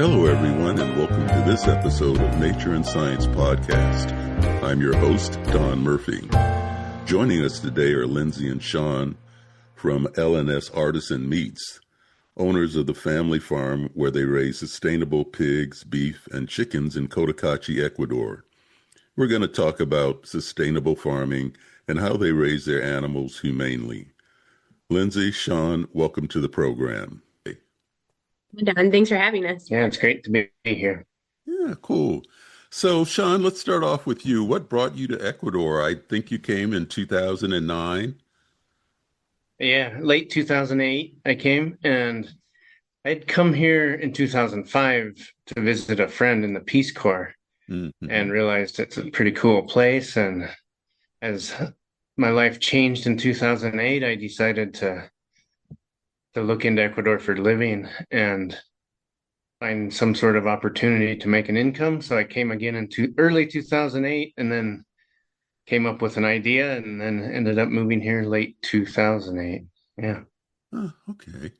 Hello, everyone, and welcome to this episode of Nature and Science Podcast. I'm your host, Don Murphy. Joining us today are Lindsay and Shawn from L&S Artisan Meats, owners of the family farm where they raise sustainable pigs, beef, and chickens in Cotacachi, Ecuador. We're going to talk about sustainable farming and how they raise their animals humanely. Lindsay, Shawn, welcome to the program. Don, thanks for having us. Yeah, it's great to be here. Yeah, cool. So, Shawn, let's start off with you. What brought you to Ecuador? I think you came in 2009. Yeah, late 2008 I came, and I'd come here in 2005 to visit a friend in the Peace Corps and realized it's a pretty cool place. And as my life changed in 2008, I decided to look into Ecuador for living and find some sort of opportunity to make an income. So I came again in early 2008 and then came up with an idea and then ended up moving here late 2008. Yeah. Oh, okay.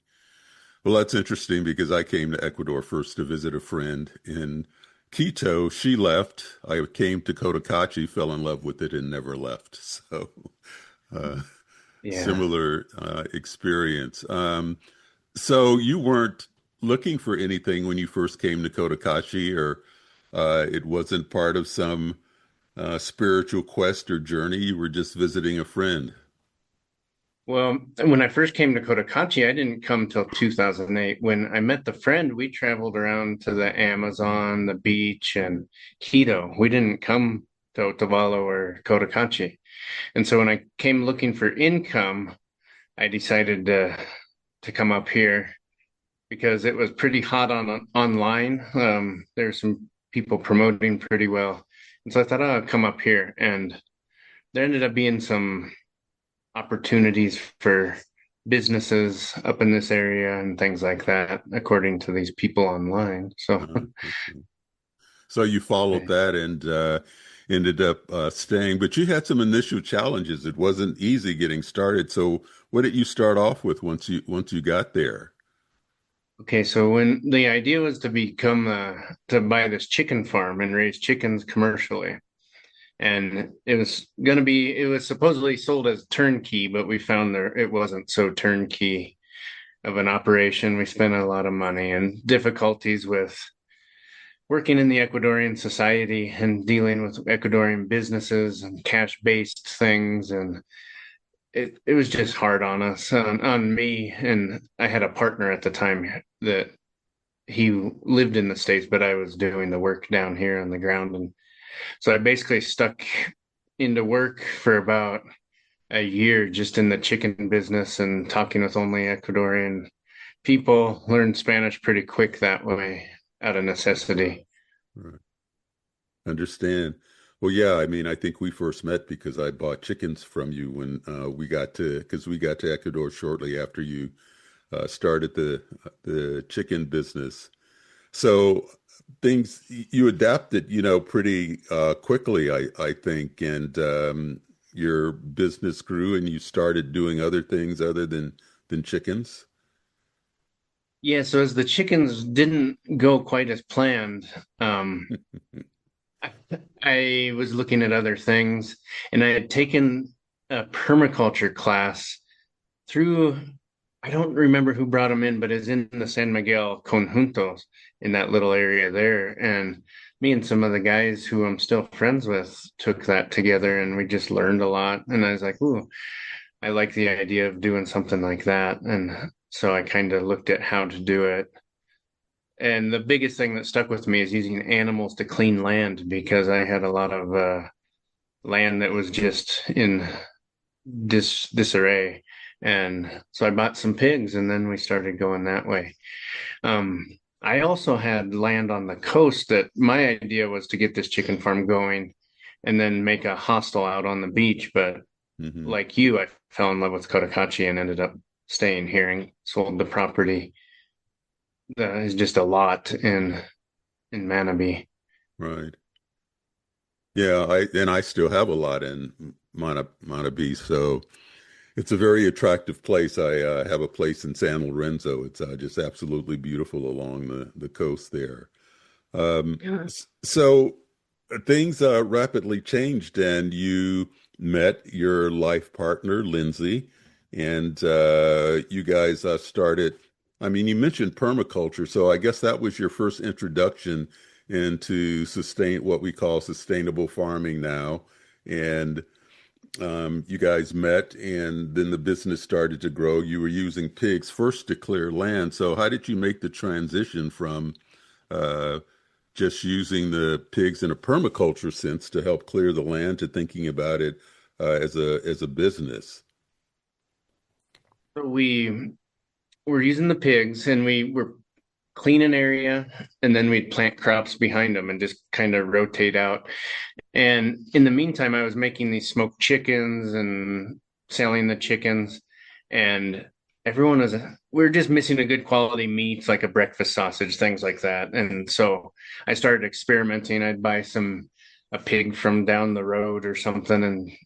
Well, that's interesting because I came to Ecuador first to visit a friend in Quito. She left. I came to Cotacachi, fell in love with it, and never left. So, similar experience. So you weren't looking for anything when you first came to Cotacachi, or it wasn't part of some spiritual quest or journey? You were just visiting a friend? Well, when I first came to Cotacachi, I didn't come till 2008. When I met the friend, we traveled around to the Amazon, the beach, and Quito. We didn't come to Otavalo or Cotacachi. And so when I came looking for income, I decided to come up here because it was pretty hot online. There's some people promoting pretty well. And so I thought, oh, I'll come up here. And there ended up being some opportunities for businesses up in this area and things like that, according to these people online. So, so you followed that and ended up staying, but you had some initial challenges. It wasn't easy getting started. So what did you start off with once you got there? Okay, so when the idea was to to buy this chicken farm and raise chickens commercially. And it was supposedly sold as turnkey, but we found it wasn't so turnkey of an operation. We spent a lot of money and difficulties with working in the Ecuadorian society and dealing with Ecuadorian businesses and cash-based things. And it was just hard on us, on me. And I had a partner at the time that he lived in the States, but I was doing the work down here on the ground. And so I basically stuck into work for about a year just in the chicken business and talking with only Ecuadorian people. Learned Spanish pretty quick that way out of necessity. Right. Understand. Well, yeah, I mean, I think we first met because I bought chickens from you when we got to Ecuador shortly after you started the chicken business. So you adapted, pretty quickly, I think, and your business grew and you started doing other things other than chickens. Yeah, so as the chickens didn't go quite as planned, I was looking at other things, and I had taken a permaculture class through, I don't remember who brought them in, but it's in the San Miguel Conjuntos in that little area there. And me and some of the guys who I'm still friends with took that together and we just learned a lot. And I was like, ooh, I like the idea of doing something like that. And so I kind of looked at how to do it. And the biggest thing that stuck with me is using animals to clean land because I had a lot of land that was just in disarray. And so I bought some pigs and then we started going that way. I also had land on the coast that my idea was to get this chicken farm going and then make a hostel out on the beach. But like you, I fell in love with Cotacachi and ended up staying here and sold the property. That is just a lot in Manabí. Right. Yeah, I still have a lot in Manabí. So It's a very attractive place. I have a place in San Lorenzo. It's just absolutely beautiful along the coast there. Yeah. So things rapidly changed, and you met your life partner, Lindsay, and you guys started. I mean, you mentioned permaculture, so I guess that was your first introduction into what we call sustainable farming now. And you guys met, and then the business started to grow. You were using pigs first to clear land. So how did you make the transition from uh, just using the pigs in a permaculture sense to help clear the land to thinking about it as a business? So we were using the pigs, and we were clean an area, and then we'd plant crops behind them and just kind of rotate out. And in the meantime, I was making these smoked chickens and selling the chickens, and everyone was, we were just missing a good quality meat, like a breakfast sausage, things like that. And so I started experimenting. I'd buy a pig from down the road or something,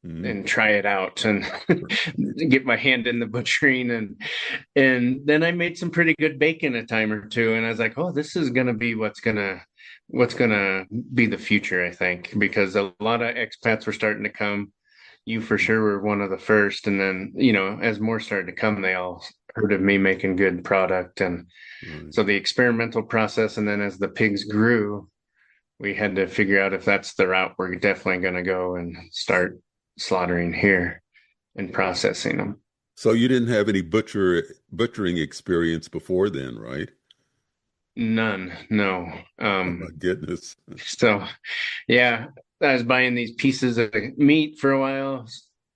Mhm. and try it out and get my hand in the butchering, and then I made some pretty good bacon a time or two, and I was like, oh, this is gonna be what's gonna be the future, I think, because a lot of expats were starting to come. You for sure were one of the first, and then as more started to come, they all heard of me making good product, and Right. so the experimental process, and then as the pigs grew, we had to figure out if that's the route we're definitely going to go and start slaughtering here and processing them. So you didn't have any butchering experience before then, right? None, no. Oh my goodness. So yeah, I was buying these pieces of meat for a while,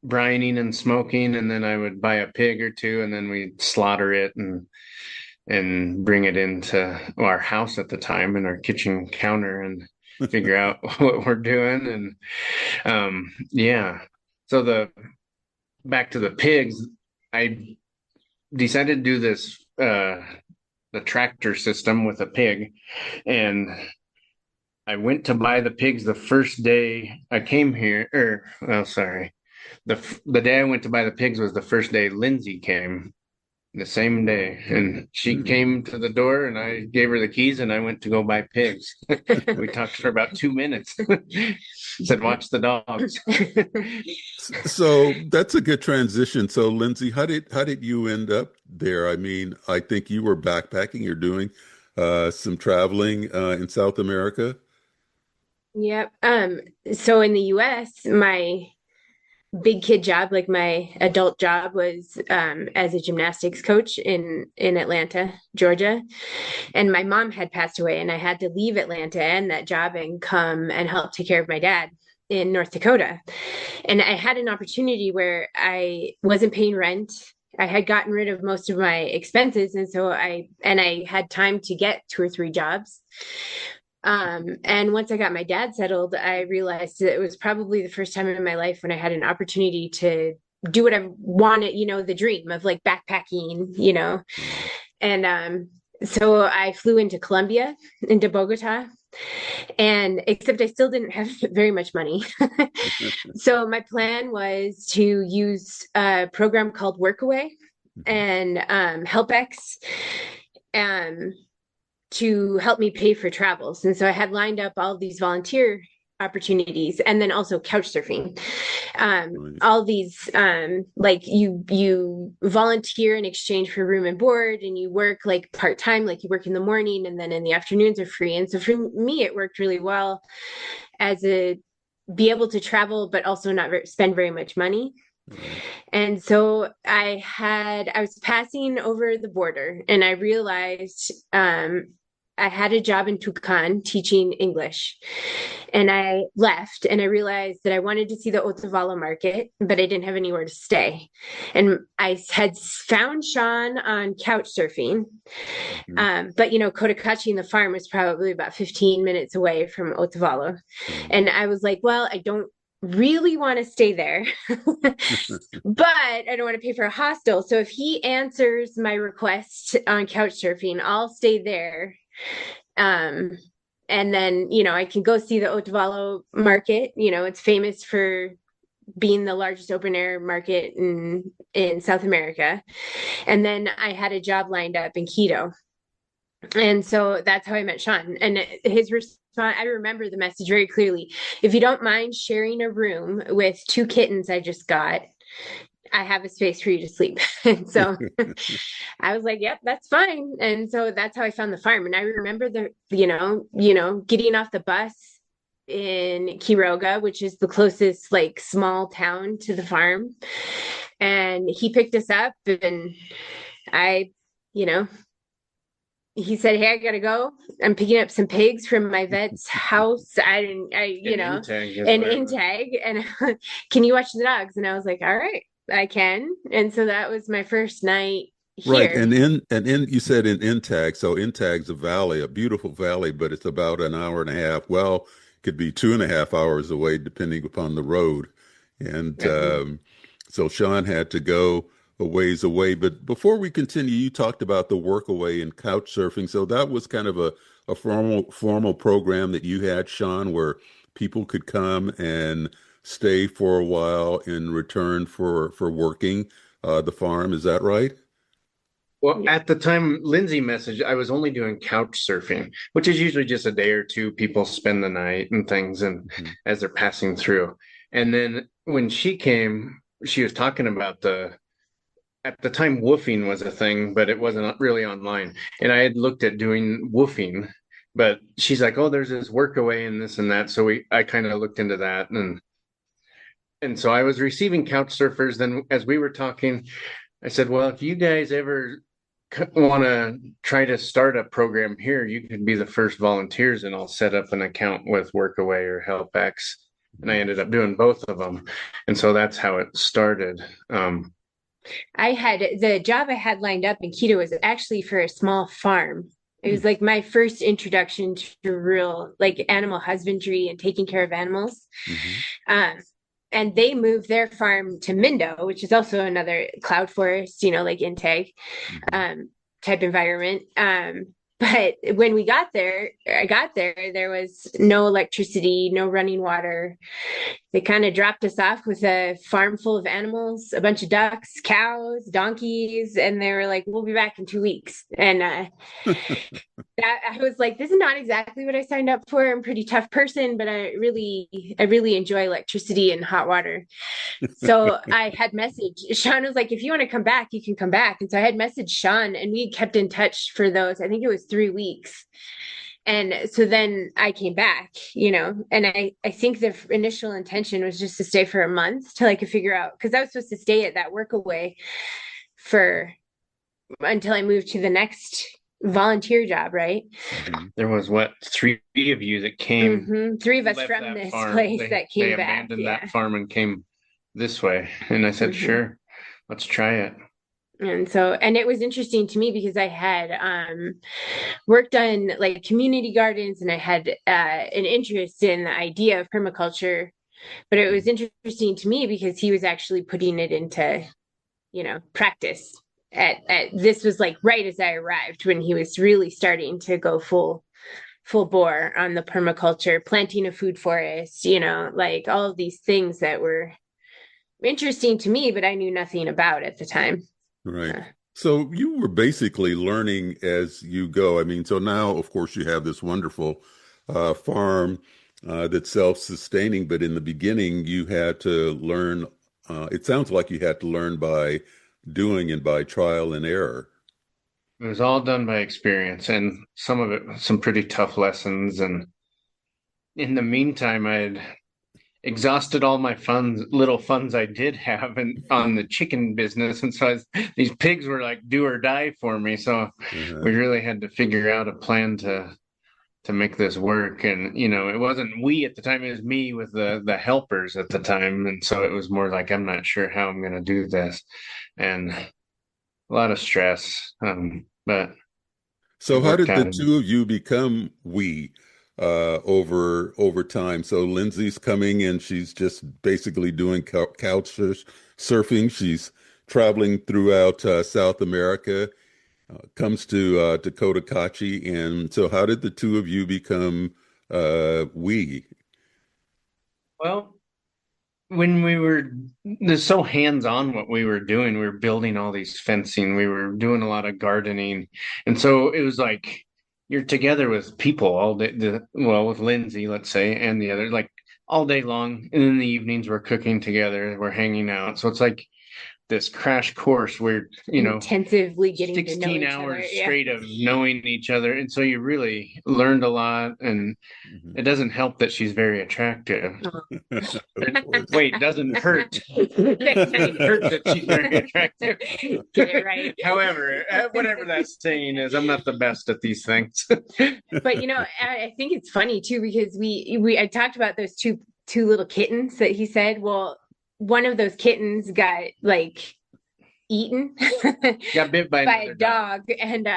brining and smoking, and then I would buy a pig or two, and then we'd slaughter it and bring it into our house at the time and our kitchen counter and figure out what we're doing. And yeah. So the back to the pigs, I decided to do this the tractor system with a pig, and I went to buy the pigs the first day I came here. Or, well, sorry, the day I went to buy the pigs was the first day Lindsay came, the same day, and she Hmm. came to the door, and I gave her the keys, and I went to go buy pigs. We talked for about 2 minutes. Said, "Watch the dogs." So that's a good transition. So Lindsay, how did you end up there? I mean, I think you were backpacking. You're doing some traveling in South America. Yep. So in the US, my big kid job, like my adult job, was as a gymnastics coach in Atlanta, Georgia. And my mom had passed away, and I had to leave Atlanta and that job and come and help take care of my dad in North Dakota. And I had an opportunity where I wasn't paying rent. I had gotten rid of most of my expenses, and so I had time to get two or three jobs. And once I got my dad settled, I realized that it was probably the first time in my life when I had an opportunity to do what I wanted, the dream of like backpacking. Right. And so I flew into Colombia, into Bogota, and except I still didn't have very much money. So my plan was to use a program called Workaway and HelpX. Um, to help me pay for travels. And so I had lined up all of these volunteer opportunities, and then also couch surfing. Right. All these like you volunteer in exchange for room and board, and you work like part-time, like you work in the morning and then in the afternoons are free. And so for me it worked really well as a be able to travel but also not spend very much money. Right. And so I was passing over the border, and I realized I had a job in Tucson teaching English. And I left, and I realized that I wanted to see the Otavalo market, but I didn't have anywhere to stay. And I had found Shawn on couch surfing. Mhm. But Cotacachi, the farm, was probably about 15 minutes away from Otavalo. Right. And I was like, well, I don't really want to stay there, but I don't want to pay for a hostel. So if he answers my request on couch surfing, I'll stay there. Um, and then, I can go see the Otavalo market. It's famous for being the largest open air market in South America. And then I had a job lined up in Quito. And so that's how I met Shawn. And his response, I remember the message very clearly. If you don't mind sharing a room with two kittens I just got, I have a space for you to sleep. And so I was like, yep, that's fine. And so that's how I found the farm. And I remember getting off the bus in Quiroga, which is the closest like small town to the farm. And he picked us up and I, you know, he said, hey, I gotta go. I'm picking up some pigs from my vet's house. An in tag. And can you watch the dogs? And I was like, all right, I can. And so that was my first night here. Right. And in you said in Intag. So Intag's a valley, a beautiful valley, but it's about an hour and a half. Well, it could be 2.5 hours away, depending upon the road. And so Shawn had to go a ways away. But before we continue, you talked about the workaway and couch surfing. So that was kind of a formal program that you had, Shawn, where people could come and stay for a while in return for working the farm. Is that right? Well, at the time Lindsay messaged, I was only doing couch surfing, which is usually just a day or two. People spend the night and things, and as they're passing through. And then when she came, she was talking about at the time woofing was a thing, but it wasn't really online. And I had looked at doing woofing, but she's like, "Oh, there's this workaway and this and that." So I kind of looked into that, and so I was receiving couch surfers. Then as we were talking, I said, well, if you guys ever want to try to start a program here, you could be the first volunteers and I'll set up an account with Workaway or HelpX. And I ended up doing both of them. And so that's how it started. I had the job I had lined up in Quito was actually for a small farm. It was like my first introduction to real like animal husbandry and taking care of animals. And they moved their farm to Mindo, which is also another cloud forest, like Intake type environment. But when I got there was no electricity, no running water. They kind of dropped us off with a farm full of animals, a bunch of ducks, cows, donkeys, and they were like, we'll be back in 2 weeks. And I was like, this is not exactly what I signed up for. I'm a pretty tough person, but I really enjoy electricity and hot water. So I had messaged Shawn was like, if you want to come back, you can come back. And so I had messaged Shawn and we kept in touch for those, I think it was 3 weeks. And so then I came back, and I think the initial intention was just to stay for a month till I could figure out, because I was supposed to stay at that workaway until I moved to the next volunteer job, right? There was 3 of you that came. 3 of us from this place that came back. They abandoned that farm and came this way. And I said, sure, let's try it. And it was interesting to me because I had worked on like community gardens and I had an interest in the idea of permaculture, but it was interesting to me because he was actually putting it into, practice this was like right as I arrived when he was really starting to go full bore on the permaculture, planting a food forest, like all of these things that were interesting to me, but I knew nothing about at the time. Right. So you were basically learning as you go. I mean, so now, of course, you have this wonderful farm that's self-sustaining, but in the beginning, you had to learn. It sounds like you had to learn by doing and by trial and error. It was all done by experience, and some of it, some pretty tough lessons. And in the meantime, I'd exhausted all my little funds I did have on the chicken business. And so these pigs were like do or die for me. So we really had to figure out a plan to make this work. And, it wasn't we at the time, it was me with the helpers at the time. And so it was more like, I'm not sure how I'm going to do this. And a lot of stress. But so how did the two of you become we? Over time. So Lindsay's coming and she's just basically doing couch surfing. She's traveling throughout South America, comes to Cotacachi. And so how did the two of you become we? Well, when we were so hands-on what we were doing, we were building all these fencing, we were doing a lot of gardening. And so it was like you're together with people all day, well, with Lindsay, let's say, and the others, like all day long. And in the evenings, we're cooking together, we're hanging out. So it's like this crash course where, intensively getting to know 16 each hours other. straight of knowing each other. And so you really learned a lot. And it doesn't help that she's very attractive. Wait, it doesn't hurt. It doesn't hurt that she's very attractive. Get it right. However, whatever that saying is, I'm not the best at these things. But I think it's funny too, because I talked about those two little kittens that he said. Well, one of those kittens got like eaten, got bit by a dog. And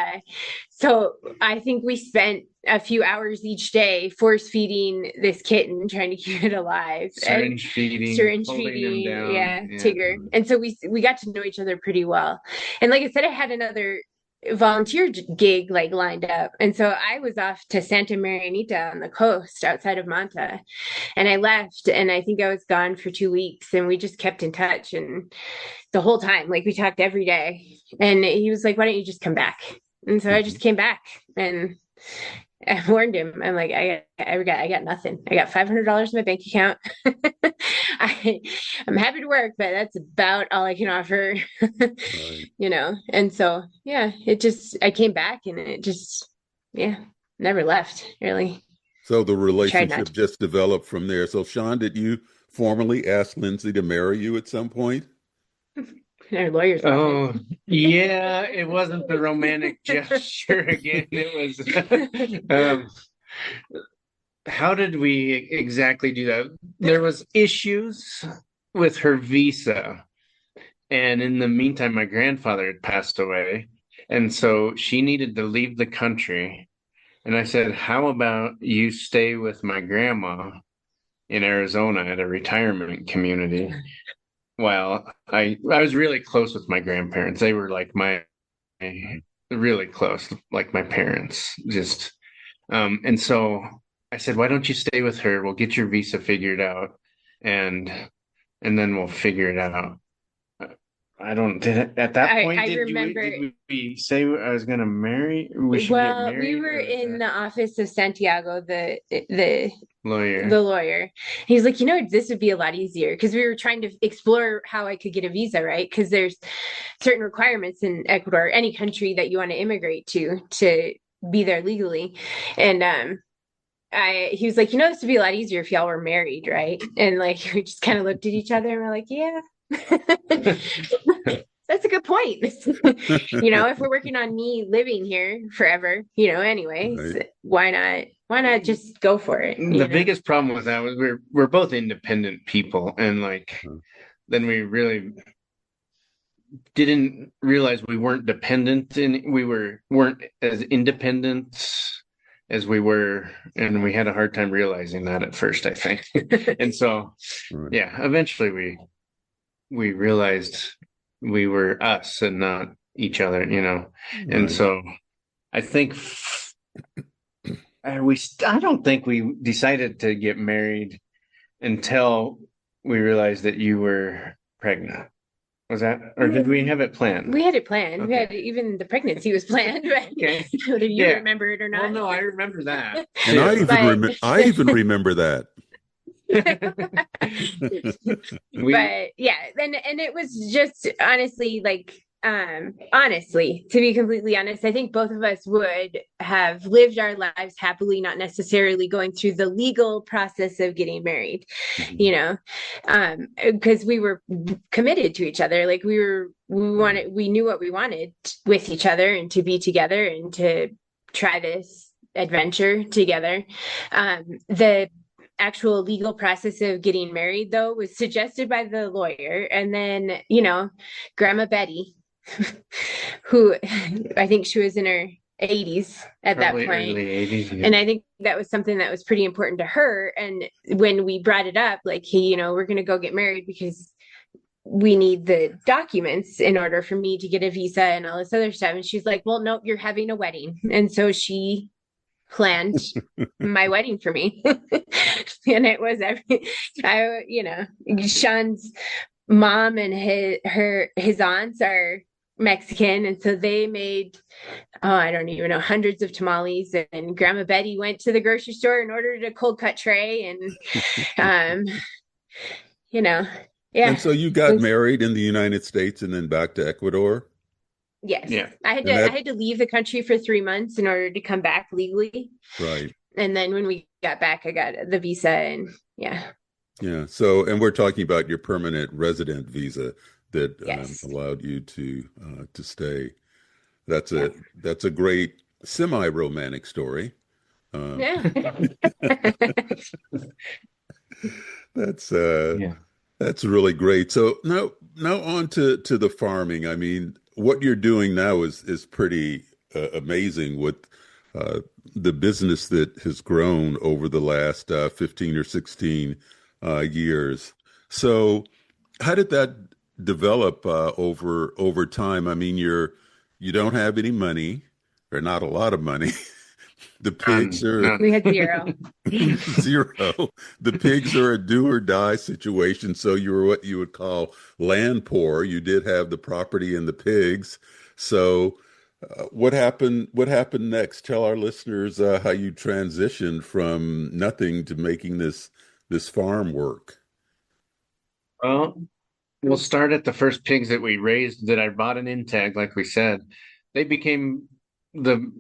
so I think we spent a few hours each day force feeding this kitten, trying to keep it alive, syringe feeding, yeah, Tigger. And so we got to know each other pretty well. And like I said, I had another volunteer gig like lined up, and so I was off to Santa Marianita on the coast outside of Manta, and I left, and I think I was gone for 2 weeks, and we just kept in touch, and the whole time, like, we talked every day. And he was like, why don't you just come back? And so I just came back, and I warned him. I'm like, I got nothing. I got $500 in my bank account. I'm happy to work, but that's about all I can offer. Right. And so, yeah, I came back, and it just, never left, really. So the relationship just developed from there. So Shawn, did you formally ask Lindsay to marry you at some point? Our lawyers. Oh, yeah, it wasn't the romantic gesture again. It was, how did we exactly do that? There was issues with her visa. And in the meantime, my grandfather had passed away. And so she needed to leave the country. And I said, how about you stay with my grandma in Arizona at a retirement community? Well, I was really close with my grandparents. They were like really close, like my parents, just. And so I said, why don't you stay with her? We'll get your visa figured out, and then we'll figure it out. At that point, did we say I was going to marry? We were in the office of Santiago, the lawyer. He's like, this would be a lot easier, because we were trying to explore how I could get a visa, right? Because there's certain requirements in Ecuador, any country that you want to immigrate to be there legally. And he was like, this would be a lot easier if y'all were married, right? And like, we just kind of looked at each other and we're like, yeah. That's a good point. If we're working on me living here forever, anyways, right. Why not just go for it? The biggest problem with that was we're both independent people, and then we really didn't realize we weren't dependent, and we weren't as independent as we were, and we had a hard time realizing that at first, I think. And so, right. Yeah, eventually we realized we were us and not each other, Right. And so I think I don't think we decided to get married until we realized that you were pregnant. Was that, or did we have it planned? We had it planned. Okay. We had, even the pregnancy was planned, right? Okay. Whether you remember it or not. Well, no, I remember that. And I even remember that. But yeah, and it was just honestly, to be completely honest, I think both of us would have lived our lives happily, not necessarily going through the legal process of getting married, because we were committed to each other. Like we knew what we wanted with each other, and to be together and to try this adventure together. The actual legal process of getting married, though, was suggested by the lawyer, and then Grandma Betty, who I think she was in her 80s at probably that point, early 80s, yeah. And I think that was something that was pretty important to her. And when we brought it up, like, hey, we're going to go get married because we need the documents in order for me to get a visa and all this other stuff, and she's like, well, no, you're having a wedding. And so she planned my wedding for me. And it was Sean's mom and his aunts are Mexican, and so they made, I don't even know, hundreds of tamales, and Grandma Betty went to the grocery store and ordered a cold cut tray, and yeah. And so you got married in the United States and then back to Ecuador? Yes. Yeah. I had to leave the country for 3 months in order to come back legally. Right. And then when we got back, I got the visa, and yeah. Yeah. So, and we're talking about your permanent resident visa that Yes. allowed you to stay. That's a great semi-romantic story. Yeah. That's that's really great. So now on to the farming. I mean, what you're doing now is pretty amazing with the business that has grown over the last 15 or 16 years. So how did that develop over time? I mean, you don't have any money, or not a lot of money. The pigs are We had zero. zero. The pigs are a do or die situation. So you were what you would call land poor. You did have the property and the pigs. So what happened? What happened next? Tell our listeners how you transitioned from nothing to making this farm work. Well, we'll start at the first pigs that we raised that I bought an in tag, like we said. They became the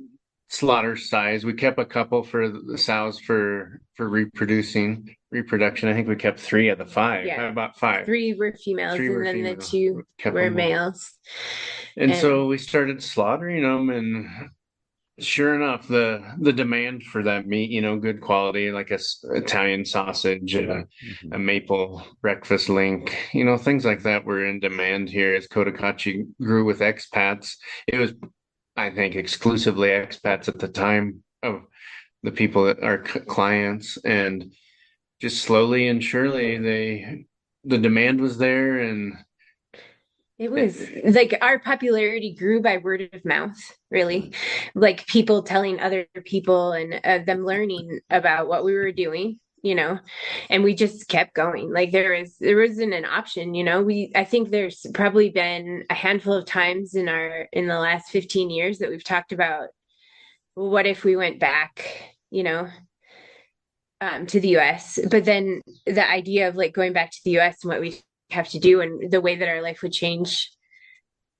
slaughter size. We kept a couple for the sows for reproduction. I think we kept 3 of the 5. Yeah. About 5. 3 were females, Three and were then female. the 2 Kept were them all. males. And so we started slaughtering them, and sure enough, the demand for that meat, good quality, like Italian sausage, a maple breakfast link, things like that were in demand here as Cotacachi grew with expats. It was, I think, exclusively expats at the time of the people that are clients, and just slowly and surely the demand was there, and it was like our popularity grew by word of mouth, really, like people telling other people, and them learning about what we were doing, and we just kept going. Like there wasn't an option, I think there's probably been a handful of times in the last 15 years that we've talked about, well, what if we went back, to the US, but then the idea of like going back to the US and what we have to do and the way that our life would change,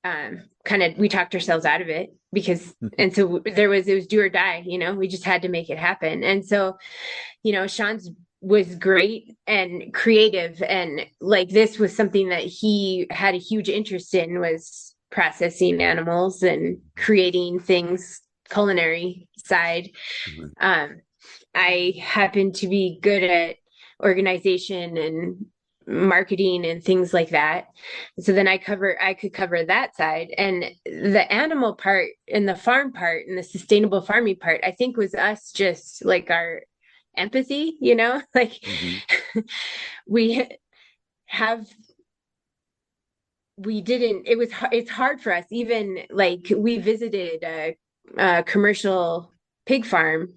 we talked ourselves out of it, because and so it was do or die, we just had to make it happen. And so Sean's was great and creative, and like this was something that he had a huge interest in, was processing animals and creating things, culinary side. I happen to be good at organization and marketing and things like that. So then I could cover that side, and the animal part and the farm part and the sustainable farming part, I think, was us just like our empathy, like it's hard for us. Even like we visited a commercial pig farm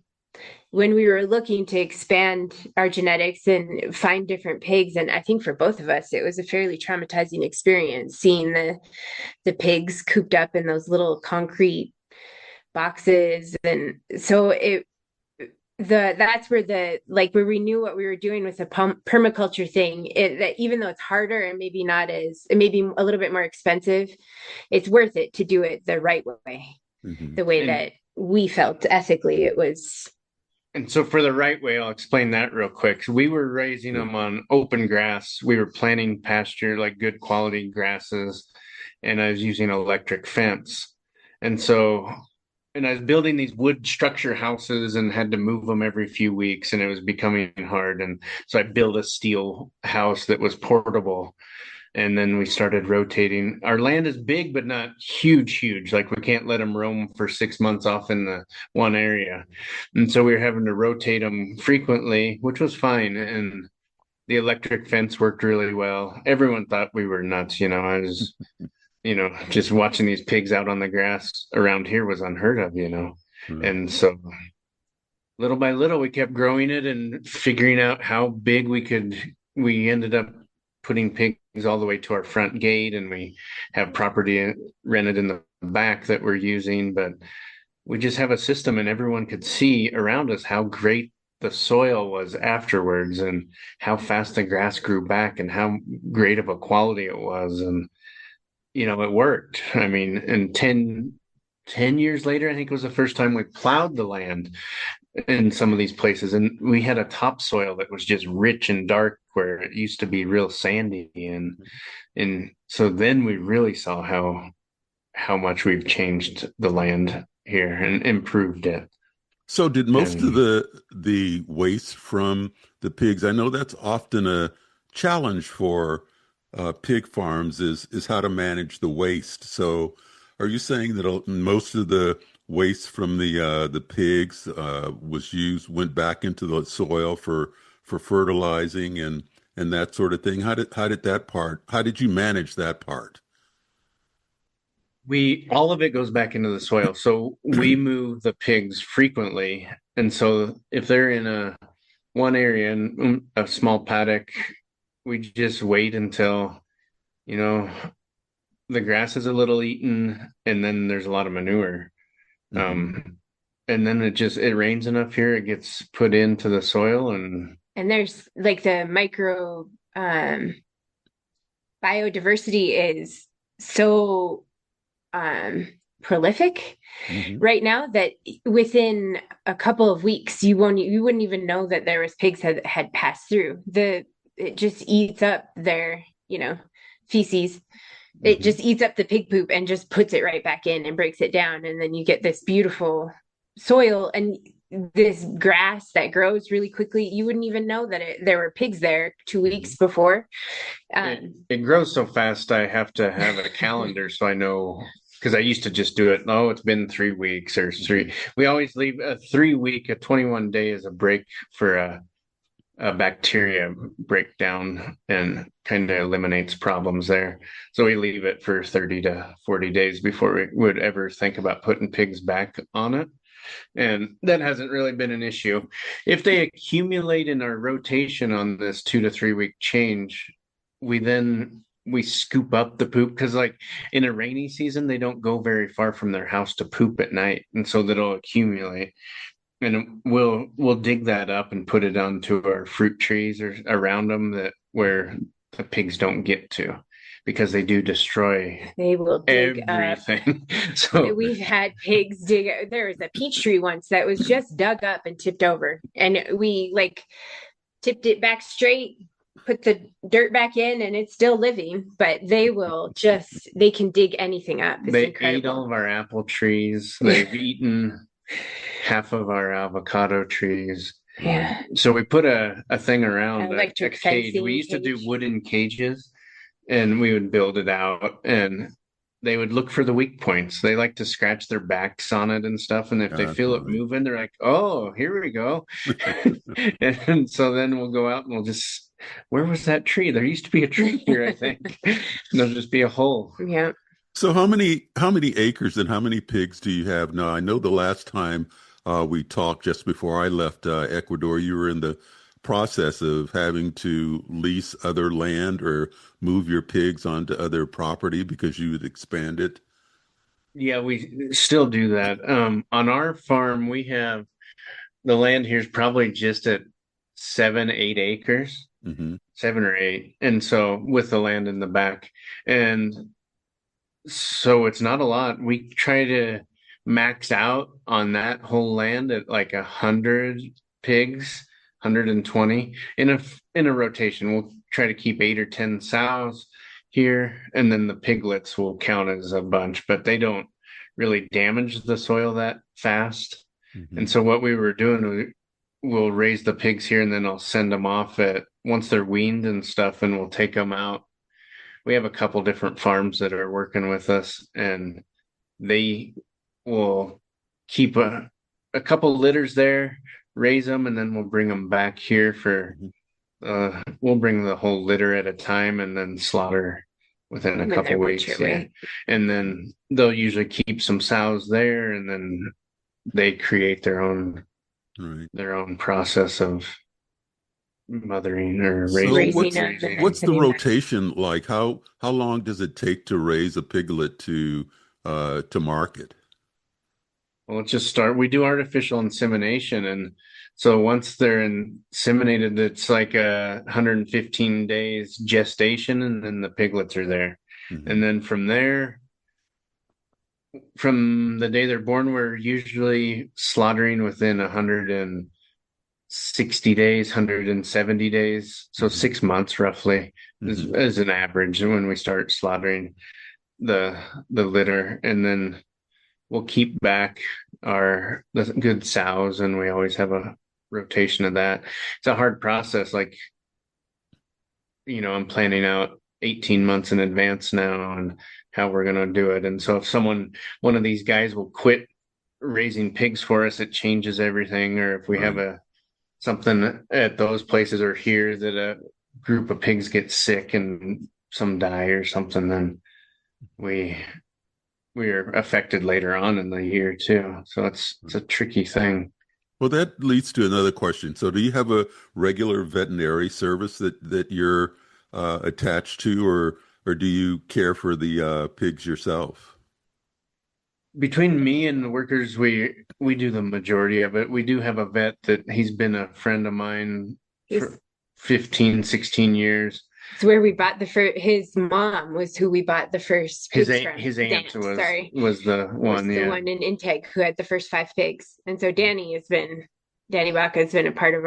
when we were looking to expand our genetics and find different pigs. And I think for both of us, it was a fairly traumatizing experience, seeing the pigs cooped up in those little concrete boxes. And so that's where where we knew what we were doing with the permaculture thing, that even though it's harder and maybe it may be a little bit more expensive, it's worth it to do it the right way, the way that we felt ethically it was. And so for the right way, I'll explain that real quick. So we were raising them on open grass. We were planting pasture, like good quality grasses, and I was using electric fence. And I was building these wood structure houses and had to move them every few weeks, and it was becoming hard. And so I built a steel house that was portable. And then we started rotating. Our land is big, but not huge. Like we can't let them roam for 6 months off in the one area. And so we were having to rotate them frequently, which was fine. And the electric fence worked really well. Everyone thought we were nuts. I was, just watching these pigs out on the grass around here was unheard of, And so little by little, we kept growing it and figuring out how big we could. We ended up putting pigs all the way to our front gate, and we have property rented in the back that we're using. But we just have a system, and everyone could see around us how great the soil was afterwards, and how fast the grass grew back, and how great of a quality it was. And it worked. I mean, and 10 years later, I think it was the first time we plowed the land in some of these places, and we had a topsoil that was just rich and dark where it used to be real sandy. And so then we really saw how much we've changed the land here and improved it. So did most of the waste from the pigs, I know that's often a challenge for pig farms is how to manage the waste. So are you saying that most of the waste from the pigs went back into the soil for fertilizing and that sort of thing? How did you manage that part? All of it goes back into the soil. So we move the pigs frequently. And so if they're in one area in a small paddock, we just wait until, the grass is a little eaten, and then there's a lot of manure. Mm-hmm. And then it rains enough here, it gets put into the soil. And there's like the micro biodiversity is so prolific right now that within a couple of weeks you wouldn't even know that there was pigs had passed through. It just eats up their feces. It just eats up the pig poop and just puts it right back in and breaks it down, and then you get this beautiful soil and this grass that grows really quickly. You wouldn't even know that there were pigs there 2 weeks before. It grows so fast. I have to have a calendar so I know, because I used to just do it. Oh, it's been 3 weeks or three. We always leave a 21 day as a break for a bacteria breakdown, and kind of eliminates problems there. So we leave it for 30 to 40 days before we would ever think about putting pigs back on it. And that hasn't really been an issue. If they accumulate in our rotation on this 2 to 3 week change, we scoop up the poop, because like in a rainy season, they don't go very far from their house to poop at night. And so that'll accumulate. And we'll dig that up and put it onto our fruit trees or around them where the pigs don't get to, because they do destroy. They will dig everything. So we've had pigs dig. There was a peach tree once that was just dug up and tipped over, and we tipped it back straight, put the dirt back in, and it's still living. But they can dig anything up. They ate all of our apple trees. They've eaten half of our avocado trees. Yeah. So we put a thing around a cage. We used to do wooden cages, and we would build it out, and they would look for the weak points. They like to scratch their backs on it and stuff. And if they feel it moving, they're like, oh, here we go. And so then we'll go out and we'll just, where was that tree? There used to be a tree here, I think. And there'll just be a hole. Yeah. So how many acres and how many pigs do you have now? I know the last time we talked, just before I left Ecuador, you were in the process of having to lease other land or move your pigs onto other property because you had expanded. Yeah, we still do that. On our farm, we have the land here is probably just at 7-8 acres, 7 or 8. And so with the land in the back, and so it's not a lot. We try to max out on that whole land at like 100 pigs, 120 in a rotation. We'll try to keep 8 or 10 sows here, and then the piglets will count as a bunch, but they don't really damage the soil that fast. And so what we were doing, we'll raise the pigs here, and then I'll send them off once they're weaned and stuff, and we'll take them out. We have a couple different farms that are working with us, and they will keep a couple litters there, raise them, and then we'll bring them back here we'll bring the whole litter at a time and then slaughter within a couple weeks. Yeah. And then they'll usually keep some sows there, and then they create their own Right. their own process of mothering or So Raising what's them and then raising. what's the putting them. rotation like? How long does it take to raise a piglet to market? Well, let's just start. We do artificial insemination, and so once they're inseminated, it's like 115 days gestation, and then the piglets are there. Hmm. And then from there, from the day they're born, we're usually slaughtering within 160 days, 170 days. So Hmm. 6 months roughly Hmm. is an average when we start slaughtering the the litter. And then we'll keep back the good sows, and we always have a rotation of that. It's a hard process. Like, I'm planning out 18 months in advance now and how we're going to do it. And so if one of these guys will quit raising pigs for us, it changes everything. Or if we have Right. something at those places or here that a group of pigs get sick and some die or something, then we we are affected later on in the year too. So it's a tricky thing. Well, that leads to another question. So, do you have a regular veterinary service that you're attached to, or do you care for the pigs yourself? Between me and the workers, we do the majority of it. We do have a vet that he's been a friend of mine It's, for 15, 16 years. it's where we bought the first. His mom was who we bought the first pigs from. His Dan, aunt sorry, was the was one, the yeah. one in Integ who had the first 5 pigs, and so Danny Baca has been a part of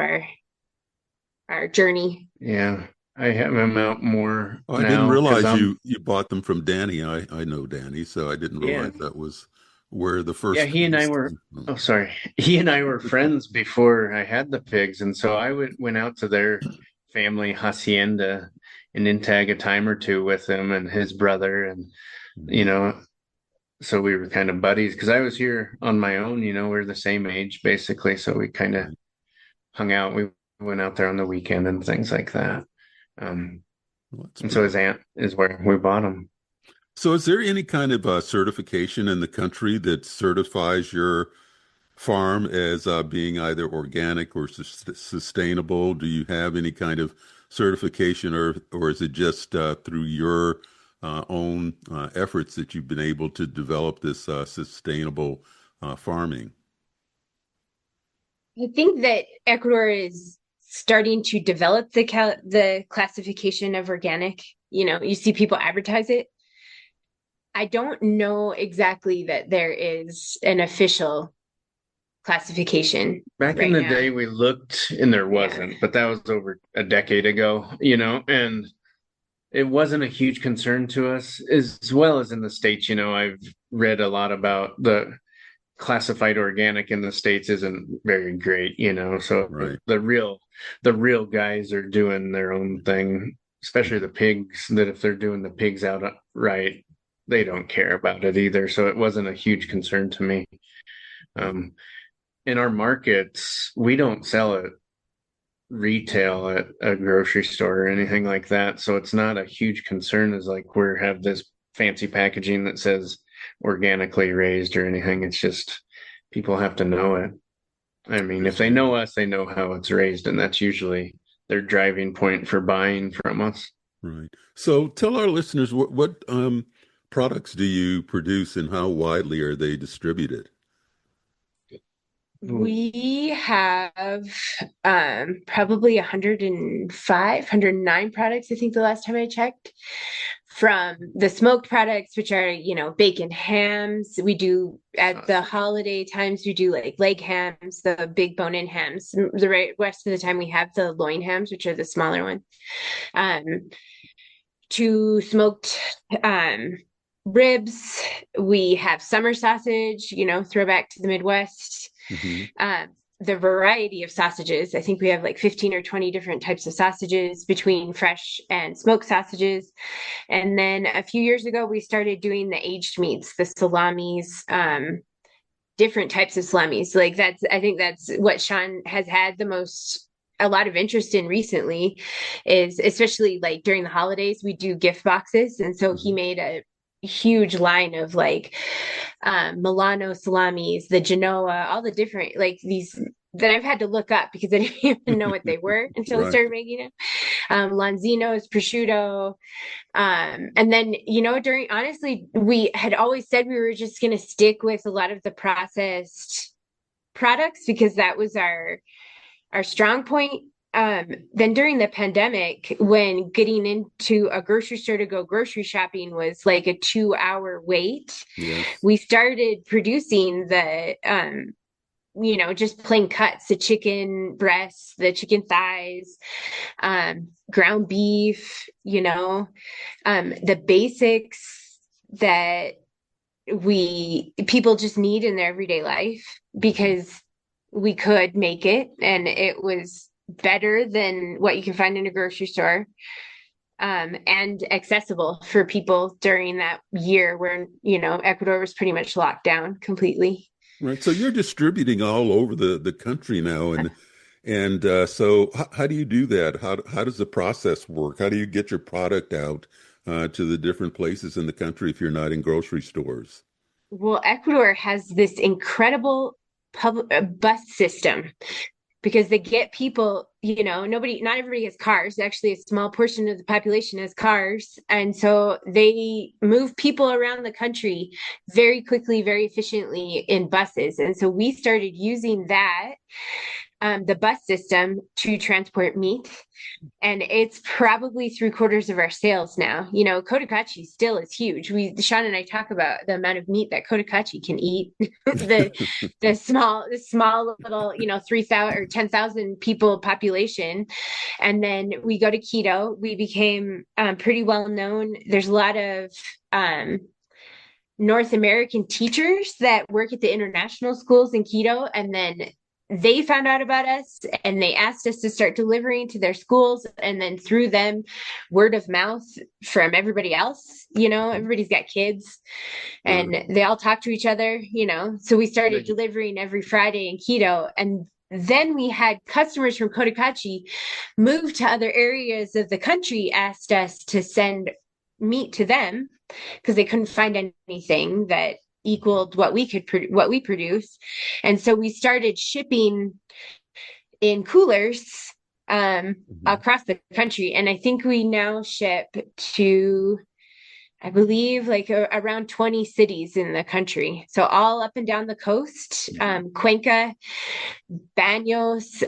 our journey. Yeah. I have him out more Oh, I didn't now because realize I'm you bought them from Danny. I know Danny, so I didn't yeah. realize that was where the Yeah, first he and I pigs were came from. oh sorry. He and I were friends before I had the pigs, and so went out to their family hacienda in Intag a time or two with him and his brother, and you Mhm. know, so we were kind of buddies because I was here on my own, we're the same age basically, so we kind of Right. hung out. We went out there on the weekend and things like that. Um, Well, that's and so pretty. his aunt is where we bought him. So, is there any kind of certification in the country that certifies your farm as being either organic or sustainable? Do you have any kind of certification, or is it just through your own efforts that you've been able to develop this sustainable farming? I think that Ecuador is starting to develop the classification of organic. You see people advertise it. I don't know exactly that there is an official classification Back in right the now. day, we looked and there Yeah. wasn't, but that was over a decade ago, and it wasn't a huge concern to us as well as in the States. I've read a lot about the classified organic in the States isn't very great, so Right. the real guys are doing their own thing, especially the pigs, that if they're doing the pigs out right, they don't care about it either. So it wasn't a huge concern to me. Um, in our markets, we don't sell it retail at a grocery store or anything like that. So it's not a huge concern as like we have this fancy packaging that says organically raised or anything. It's just people have to know it. I mean, if they know Understand. us, they know how it's raised, and that's usually their driving point for buying from us. Right. So tell our listeners what products do you produce and how widely are they distributed? We have probably 105, 109 products, I think the last time I checked. From the smoked products, which are, bacon hams. We do at the holiday times, we do like leg hams, the big bone-in hams. The rest of the time we have the loin hams, which are the smaller ones. Um, to smoked ribs. We have summer sausage, throwback to the Midwest. Hmm. The variety of sausages. I think we have like 15 or 20 different types of sausages between fresh and smoked sausages. And then a few years ago, we started doing the aged meats, the salamis, different types of salamis. Like I think that's what Shawn has had a lot of interest in recently, is especially like during the holidays, we do gift boxes. And so he Hmm. made a huge line of like Milano salamis, the Genoa, all the different like these that I've had to look up because I didn't even know what they were until I Right. started making them. Lonzino's, prosciutto. And then, honestly, we had always said we were just going to stick with a lot of the processed products because that was our strong point. Then during the pandemic, when getting into a grocery store to go grocery shopping was like a 2-hour wait, Yes. we started producing the just plain cuts, the chicken breasts, the chicken thighs, ground beef, the basics that people just need in their everyday life because we could make it and it was better than what you can find in a grocery store, and accessible for people during that year where, Ecuador was pretty much locked down completely. Right. So you're distributing all over the country now, and so how do you do that? How does the process work? How do you get your product out to the different places in the country if you're not in grocery stores? Well, Ecuador has this incredible public bus system because they get people, not everybody has cars. Actually, a small portion of the population has cars. And so they move people around the country very quickly, very efficiently in buses. And so we started using that, the bus system to transport meat. And it's probably 3/4 of our sales now. Cotacachi still is huge. Shawn and I talk about the amount of meat that Cotacachi can eat. the small little, 3,000 or 10,000 people population. And then we go to Quito. We became pretty well known. There's a lot of North American teachers that work at the international schools in Quito, and then they found out about us and they asked us to start delivering to their schools, and then through them, word of mouth from everybody else. Everybody's got kids Sure. and they all talk to each other, so we started delivering every Friday in Quito. And then we had customers from Cotacachi move to other areas of the country, asked us to send meat to them because they couldn't find anything that equaled what we produce. And so we started shipping in coolers across the country. And I think we now ship to, I believe, like around 20 cities in the country. So all up and down the coast, Cuenca, Baños,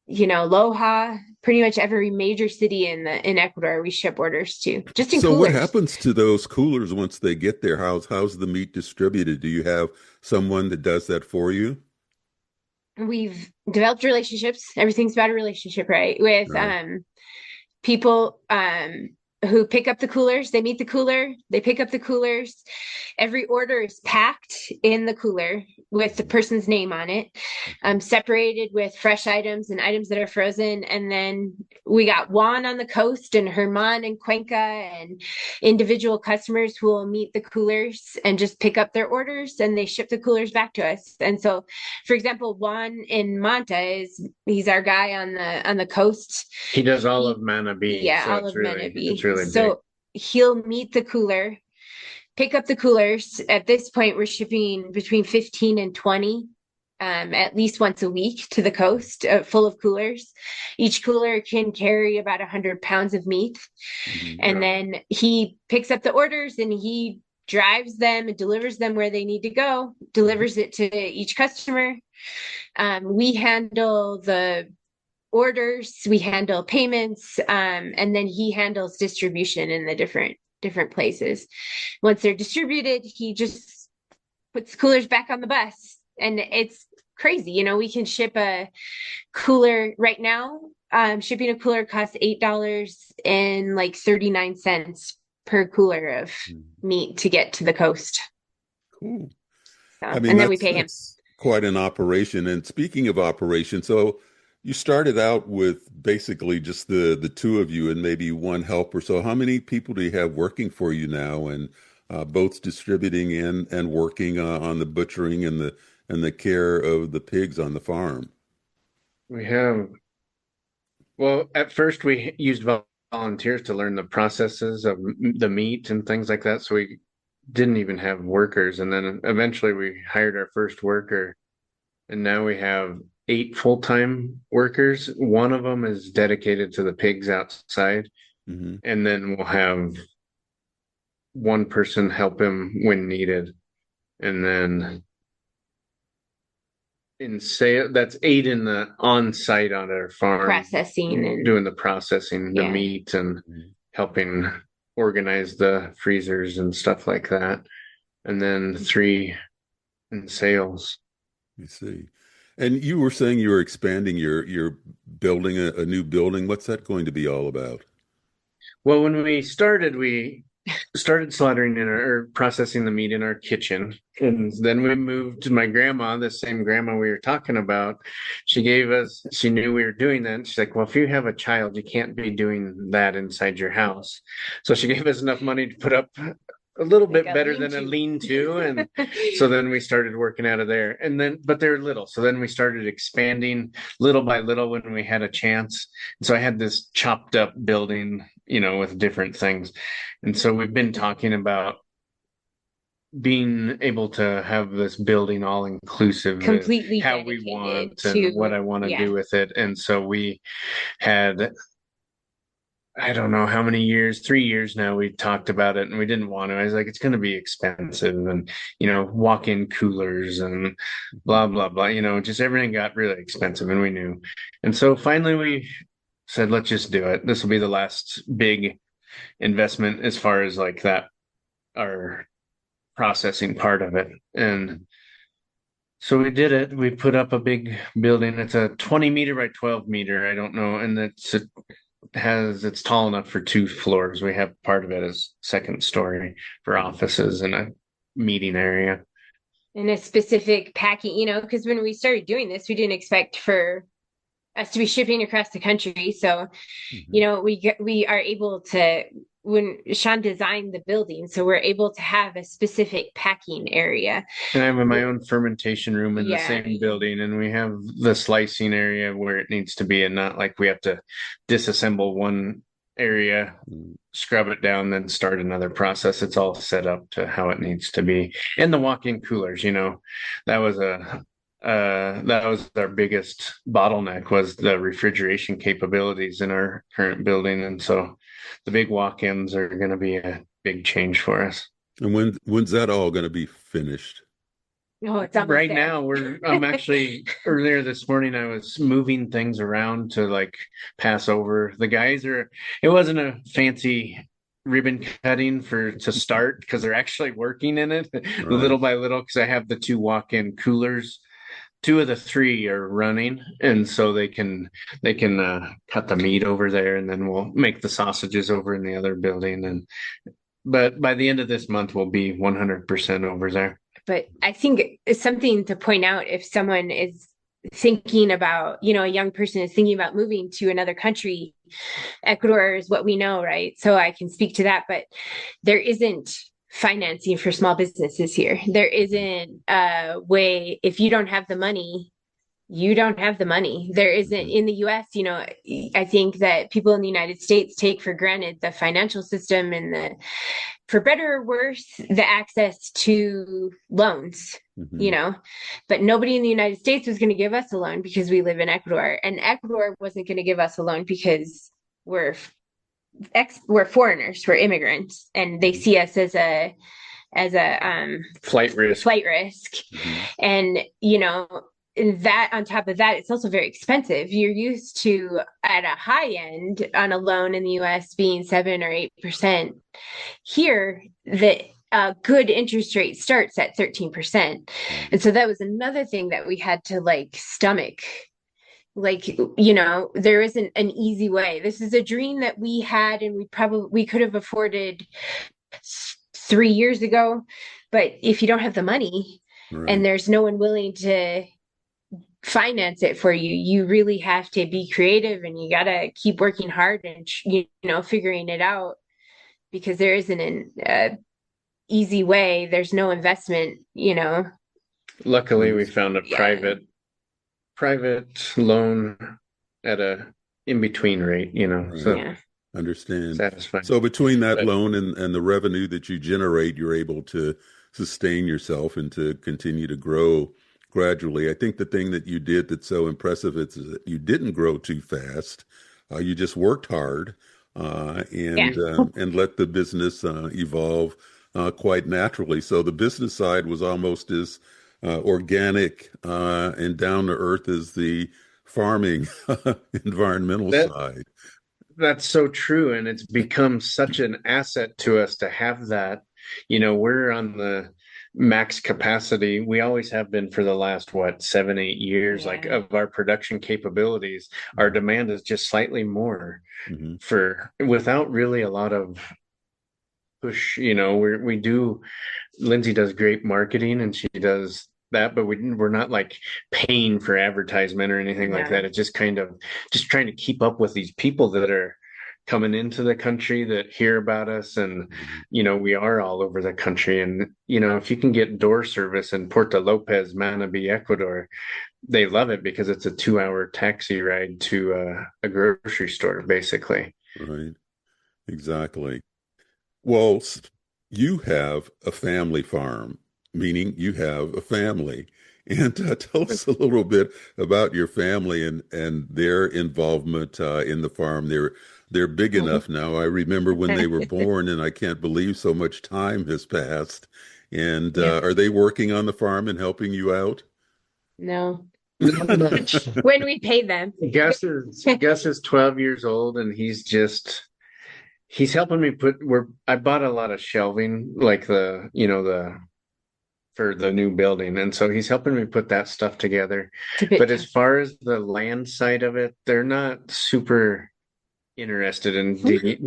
Loja, pretty much every major city in Ecuador we ship orders to, just in So what coolers. happens to those coolers once they get there? How's the meat distributed? Do you have someone that does that for you? We've developed relationships. Everything's about a relationship, right? With Right. people who pick up the coolers. They meet the cooler, they pick up the coolers. Every order is packed in the cooler with the person's name on it, separated with fresh items and items that are frozen. And then we got Juan on the coast and Herman and Cuenca and individual customers who will meet the coolers and just pick up their orders, and they ship the coolers back to us. And so, for example, Juan in Manta he's our guy on the coast. He does all of Manabí. Yeah, So all it's of really Manabí. big. So he'll meet the cooler, pick up the coolers. At this point, we're shipping between 15 and 20 at least once a week to the coast, full of coolers. Each cooler can carry about 100 pounds of meat. And then he picks up the orders and he drives them and delivers them where they need to go, delivers it to each customer. We handle the orders, we handle payments, and then he handles distribution in the different places. Once they're distributed, he just puts coolers back on the bus, and it's crazy. We can ship a cooler right now. Shipping a cooler costs $8 and like 39 cents per cooler of meat to get to the coast. Cool. So, I mean, and then we pay him. that's quite an operation. And speaking of operation, so you started out with basically just the two of you and maybe one helper. So how many people do you have working for you now, and both distributing and working on the butchering and the care of the pigs on the farm? We have, well, at first we used volunteers to learn the processes of the meat and things like that. So we didn't even have workers. And then eventually we hired our first worker, And now we have 8 full-time workers. One of them is dedicated to the pigs outside. Hmm. And then we'll have one person help him when needed. And then in sale, that's 8 in the on-site on our farm, Processing and doing the processing, the yeah. meat, and helping organize the freezers and stuff like that. And then 3 in sales. I see. And you were saying you were expanding you're building a new building. What's that going to be all about? Well, when we started slaughtering in or processing the meat in our kitchen. And then we moved to my grandma, the same grandma we were talking about. She knew we were doing that. And she's like, well, if you have a child, you can't be doing that inside your house. So she gave us enough money to put up a little bit better than a lean-to. And so then we started working out of there. And then, but they're little. So then we started expanding little by little when we had a chance. And so I had this chopped up building, with different things. And so we've been talking about being able to have this building all inclusive, completely how we want to, and what I want to do with it. And so we had, I don't know how many years, 3 years now, we talked about it and we didn't want to. I was like, it's going to be expensive and, walk-in coolers and blah, blah, blah, just everything got really expensive and we knew. And so finally we said, let's just do it. This will be the last big investment as far as like that, our processing part of it. And so we did it. We put up a big building. It's a 20 meter by 12 meter. I don't know. And it's tall enough for 2 floors. We have part of it as second story for offices and a meeting area. And a specific packing, because when we started doing this, we didn't expect for us to be shipping across the country. So, we are able to, when Shawn designed the building, so we're able to have a specific packing area. And I have my own fermentation room in the same building, and we have the slicing area where it needs to be, and not like we have to disassemble one area, scrub it down, then start another process. It's all set up to how it needs to be. And the walk-in coolers, that was our biggest bottleneck, was the refrigeration capabilities in our current building. And so the big walk-ins are going to be a big change for us. And when's that all going to be finished? Oh, it's almost right there. Now I'm actually, earlier this morning, I was moving things around to like pass over. The guys it wasn't a fancy ribbon cutting to start, because they're actually working in it little by little, because I have the 2 walk-in coolers. 2 of the 3 are running, and so they can cut the meat over there, and then we'll make the sausages over in the other building. But by the end of this month, we'll be 100% over there. But I think it's something to point out if someone is thinking about, a young person is thinking about moving to another country. Ecuador is what we know, right? So I can speak to that, but there isn't financing for small businesses here. There isn't a way. If you don't have the money, you don't have the money. There isn't in the US, I think that people in the United States take for granted the financial system and for better or worse, the access to loans, but nobody in the United States was going to give us a loan because we live in Ecuador, and Ecuador wasn't going to give us a loan because we're foreigners, we're immigrants, and they see us as a flight risk. And that, on top of that, it's also very expensive. You're used to, at a high end on a loan in the US, being 7 or 8%. Here, the good interest rate starts at 13%. And so that was another thing that we had to stomach. There isn't an easy way. This is a dream that we had, and we could have afforded 3 years ago. But if you don't have the money, and there's no one willing to finance it for you, you really have to be creative, and you got to keep working hard and figuring it out, because there isn't an easy way. There's no investment. Luckily, we found a private loan at a in-between rate, so understand. Satisfying. So between that loan and the revenue that you generate, you're able to sustain yourself and to continue to grow gradually. I think the thing that you did that's so impressive is that you didn't grow too fast. You just worked hard Yeah. and let the business evolve quite naturally. So the business side was almost as organic and down to earth as the farming environmental That side. that's so true, and it's become such an asset to us to have that. We're on the max capacity. We always have been for the last, what, 7, 8 years, like Yeah. of our production capabilities. Our demand is just slightly more Hmm. for without really a lot of push. We do. Lindsay does great marketing and she does that, but we're not like paying for advertisement or anything like No. that. It's just kind of just trying to keep up with these people that are coming into the country that hear about us. And, we are all over the country. And, if you can get door service in Puerto Lopez, Manabí, Ecuador, they love it because it's a 2-hour taxi ride to a grocery store, basically. Right, exactly. Well, you have a family farm, meaning you have a family. And tell us a little bit about your family and their involvement in the farm. They're big enough now. I remember when they were born, and I can't believe so much time has passed. And Yep. are they working on the farm and helping you out? No. When we pay them. Gus is 12 years old and he's helping me I bought a lot of shelving, like the for the new building. And so he's helping me put that stuff together. It's a bit But as tough. far as the land side of it, they're not super interested in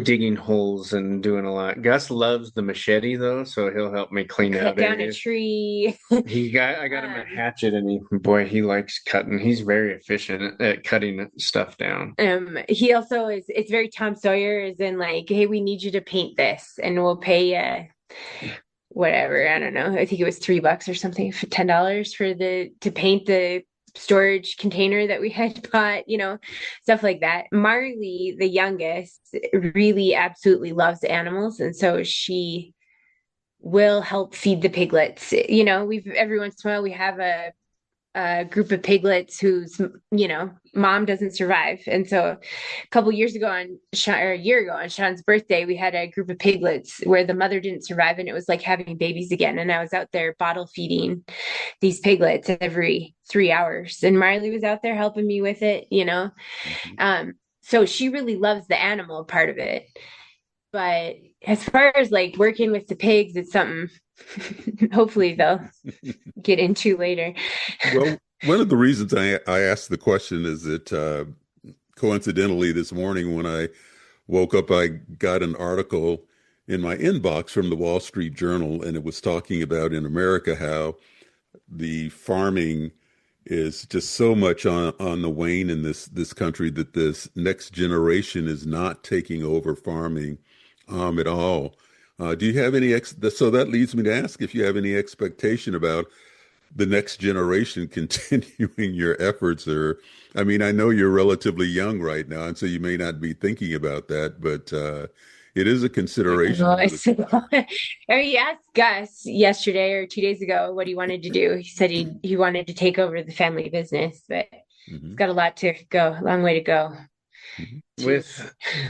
digging holes and doing a lot. Gus loves the machete though, so he'll help me clean Cut out down a areas. tree. I got him a hatchet and he likes cutting. He's very efficient at cutting stuff down. He also it's very Tom Sawyer, is in like, hey, we need you to paint this and we'll pay whatever. I don't know. I think it was $3 or something for $10 to paint the storage container that we had bought, stuff like that. Marley, the youngest, really absolutely loves animals. And so she will help feed the piglets. We've every once in a while we have a group of piglets whose mom doesn't survive, and so a couple years ago a year ago on Sean's birthday, we had a group of piglets where the mother didn't survive, and it was like having babies again. And I was out there bottle feeding these piglets every 3 hours, and Marley was out there helping me with it. So she really loves the animal part of it. But as far as like working with the pigs, it's something hopefully they'll get into later. Well, one of the reasons I asked the question is that coincidentally this morning when I woke up, I got an article in my inbox from the Wall Street Journal, and it was talking about in America how the farming is just so much on the wane in this country that this next generation is not taking over farming at all. Do you have so that leads me to ask if you have any expectation about the next generation continuing your efforts, or I mean, I know you're relatively young right now, and so you may not be thinking about that, but it is a consideration. He asked Gus yesterday or 2 days ago what he wanted to do. He said he wanted to take over the family business, but he's Hmm. got a long way to go. Hmm.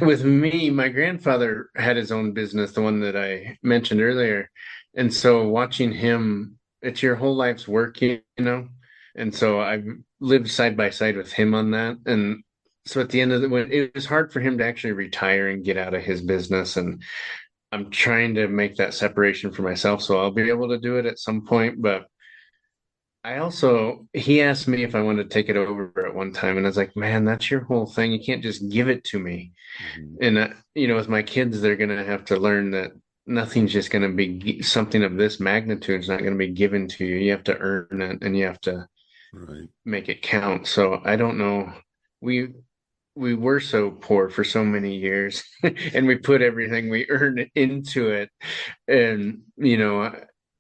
With me, my grandfather had his own business, the one that I mentioned earlier. And so watching him, it's your whole life's work, And so I've lived side by side with him on that. And so at the end of when it was hard for him to actually retire and get out of his business. And I'm trying to make that separation for myself. So I'll be able to do it at some point. But he asked me if I wanted to take it over at one time. And I was like, man, that's your whole thing. You can't just give it to me. Hmm. And, with my kids, they're going to have to learn that nothing's just going to be something of this magnitude. It's not going to be given to you. You have to earn it and you have to Right. make it count. So I don't know. We were so poor for so many years and we put everything we earned into it. And,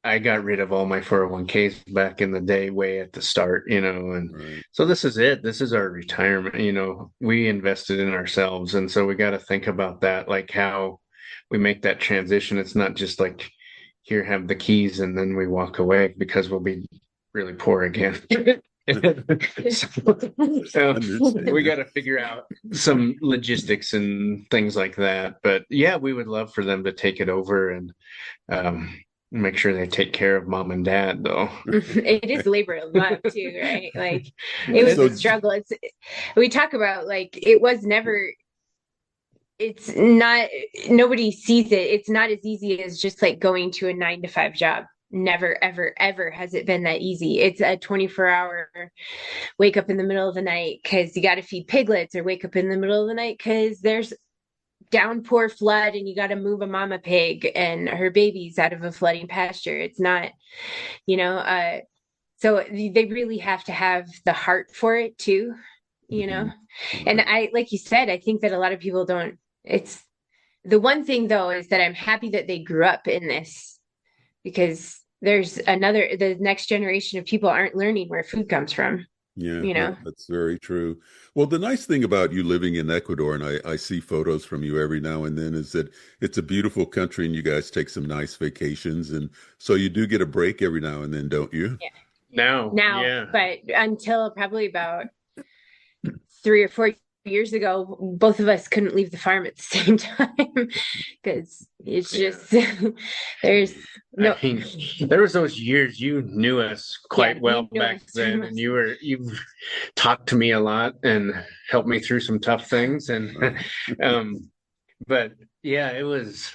I got rid of all my 401ks back in the day, way at the start, and Right. so this is it. This is our retirement. We invested in ourselves. And so we got to think about that, like how we make that transition. It's not just like, here, have the keys, and then we walk away, because we'll be really poor again. So we got to figure out some logistics and things like that. But yeah, we would love for them to take it over and make sure they take care of mom and dad, though. It is labor of love too, right? Like it was a struggle. We talk about like it was never. It's not. Nobody sees it. It's not as easy as just like going to a 9 to 5 job. Never, ever, ever has it been that easy. It's a 24-hour wake up in the middle of the night because you got to feed piglets, or wake up in the middle of the night because there's downpour flood and you got to move a mama pig and her babies out of a flooding pasture. It's not, so they really have to have the heart for it too, And I, like you said, I think that a lot of people don't. It's the one thing though is that I'm happy that they grew up in this, because the next generation of people aren't learning where food comes from. Yeah, that's very true. Well, the nice thing about you living in Ecuador, and I see photos from you every now and then, is that it's a beautiful country and you guys take some nice vacations. And so you do get a break every now and then, don't you? Yeah. Now, yeah. But until probably about 3 or 4 years ago, both of us couldn't leave the farm at the same time because it's just there's no. I mean, there was those years you knew us quite well back then, and you talked to me a lot and helped me through some tough things, and but yeah, it was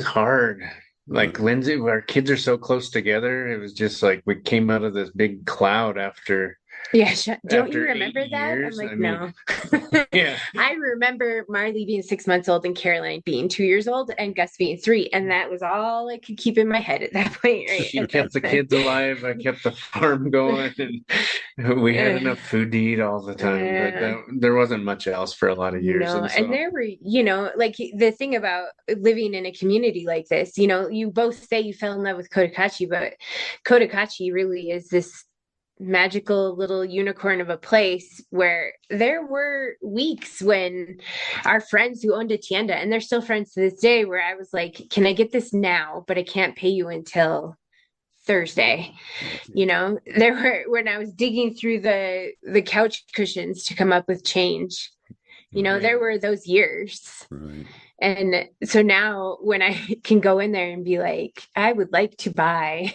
hard. Like Lindsay, our kids are so close together. It was just like we came out of this big cloud after. Yeah, don't you remember that? I'm like, no. Yeah. I remember Marley being 6 months old and Caroline being 2 years old and Gus being 3. And that was all I could keep in my head at that point, right? She kept the kids alive. I kept the farm going, and we had enough food to eat all the time. But there wasn't much else for a lot of years. No, and there were, like the thing about living in a community like this, you both say you fell in love with Cotacachi, but Cotacachi really is this magical little unicorn of a place where there were weeks when our friends who owned a tienda, and they're still friends to this day, where I was like, can I get this now, but I can't pay you until Thursday. There were, when I was digging through the couch cushions to come up with change, there were those years. Right. And so now when I can go in there and be like, I would like to buy.